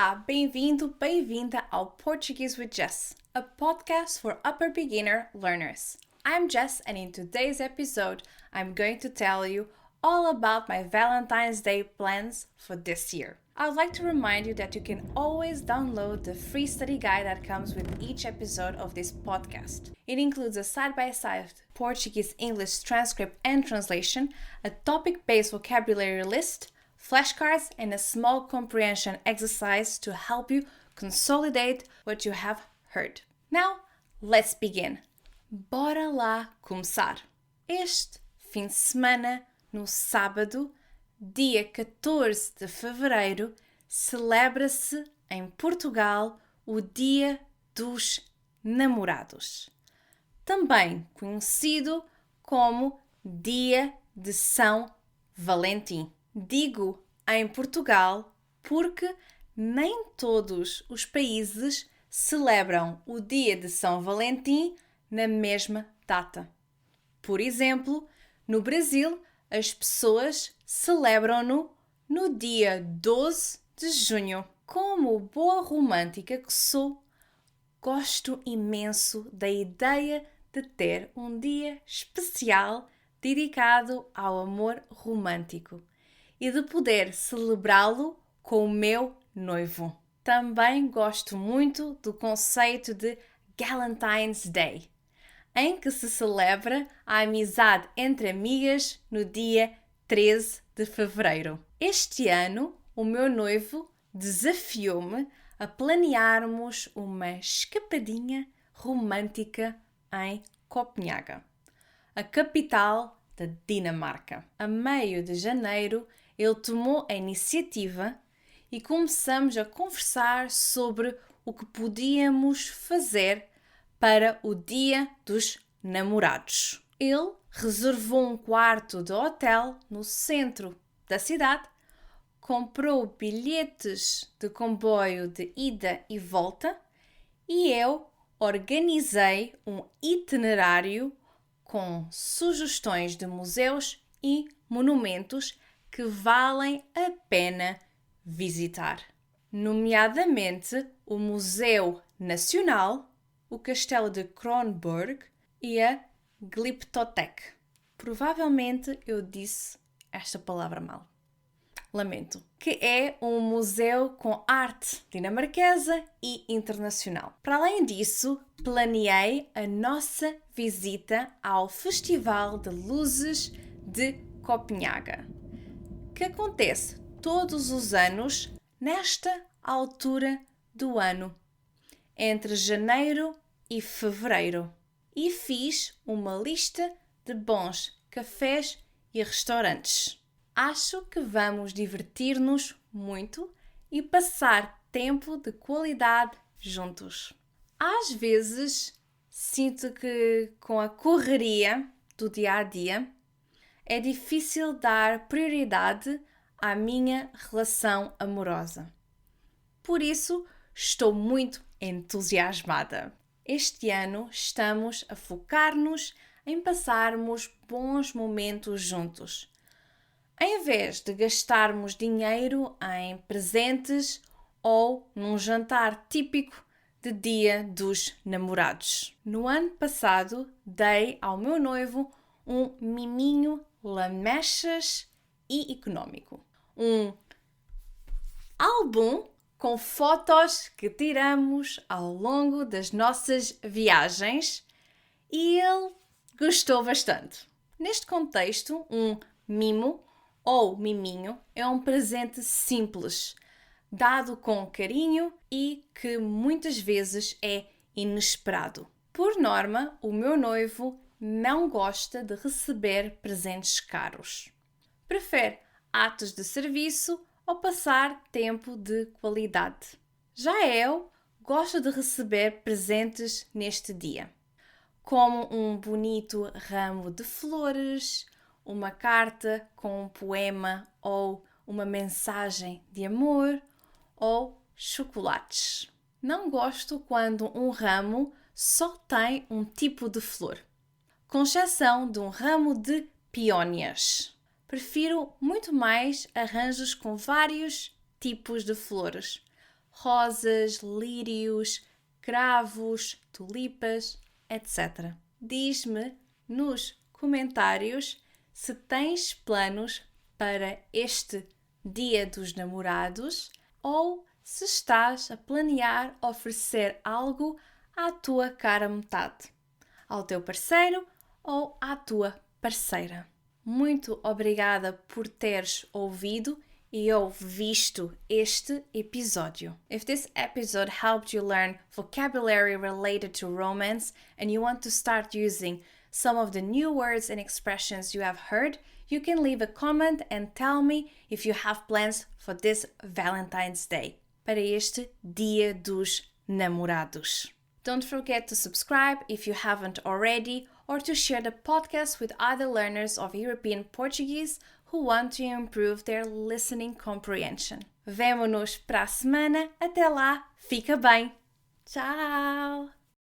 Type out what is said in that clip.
Olá, bem-vindo, bem-vinda ao Portuguese with Jess, a podcast for upper beginner learners. I'm Jess, and in today's episode, I'm going to tell you all about my Valentine's Day plans for this year. I would like to remind you that you can always download the free study guide that comes with each episode of this podcast. It includes a side-by-side Portuguese-English transcript and translation, a topic-based vocabulary list, flashcards, and a small comprehension exercise to help you consolidate what you have heard. Now, let's begin. Bora lá começar! Este fim de semana, no sábado, dia 14 de fevereiro, celebra-se em Portugal o Dia dos Namorados, também conhecido como Dia de São Valentim. Digo em Portugal porque nem todos os países celebram o Dia de São Valentim na mesma data. Por exemplo, no Brasil, as pessoas celebram-no no dia 12 de junho. Como boa romântica que sou, gosto imenso da ideia de ter um dia especial dedicado ao amor romântico e de poder celebrá-lo com o meu noivo. Também gosto muito do conceito de Valentine's Day, em que se celebra a amizade entre amigas no dia 13 de fevereiro. Este ano, o meu noivo desafiou-me a planearmos uma escapadinha romântica em Copenhaga, a capital da Dinamarca. A meio de janeiro, ele tomou a iniciativa e começamos a conversar sobre o que podíamos fazer para o Dia dos Namorados. Ele reservou um quarto de hotel no centro da cidade, comprou bilhetes de comboio de ida e volta e eu organizei um itinerário com sugestões de museus e monumentos que valem a pena visitar, nomeadamente o Museu Nacional, o Castelo de Kronborg e a Glyptotek. Provavelmente eu disse esta palavra mal. Lamento. Que é um museu com arte dinamarquesa e internacional. Para além disso, planeei a nossa visita ao Festival de Luzes de Copenhaga, que acontece todos os anos nesta altura do ano, entre janeiro e fevereiro. E fiz uma lista de bons cafés e restaurantes. Acho que vamos divertir-nos muito e passar tempo de qualidade juntos. Às vezes, sinto que com a correria do dia a dia, é difícil dar prioridade à minha relação amorosa. Por isso, estou muito entusiasmada. Este ano estamos a focar-nos em passarmos bons momentos juntos, em vez de gastarmos dinheiro em presentes ou num jantar típico de Dia dos Namorados. No ano passado, dei ao meu noivo um miminho lamechas e econômico. Um álbum com fotos que tiramos ao longo das nossas viagens e ele gostou bastante. Neste contexto, um mimo ou miminho é um presente simples, dado com carinho e que muitas vezes é inesperado. Por norma, o meu noivo não gosta de receber presentes caros. Prefere atos de serviço ou passar tempo de qualidade. Já eu gosto de receber presentes neste dia, como um bonito ramo de flores, uma carta com um poema ou uma mensagem de amor ou chocolates. Não gosto quando um ramo só tem um tipo de flor, com exceção de um ramo de peónias. Prefiro muito mais arranjos com vários tipos de flores: rosas, lírios, cravos, tulipas, etc. Diz-me nos comentários se tens planos para este Dia dos Namorados ou se estás a planear oferecer algo à tua cara metade, ao teu parceiro ou à tua parceira. Muito obrigada por teres ouvido e ou visto este episódio. If this episode helped you learn vocabulary related to romance and you want to start using some of the new words and expressions you have heard, you can leave a comment and tell me if you have plans for this Valentine's Day, para este Dia dos Namorados. Don't forget to subscribe if you haven't already, or to share the podcast with other learners of European Portuguese who want to improve their listening comprehension. Vemo-nos para a semana. Até lá, fica bem! Tchau!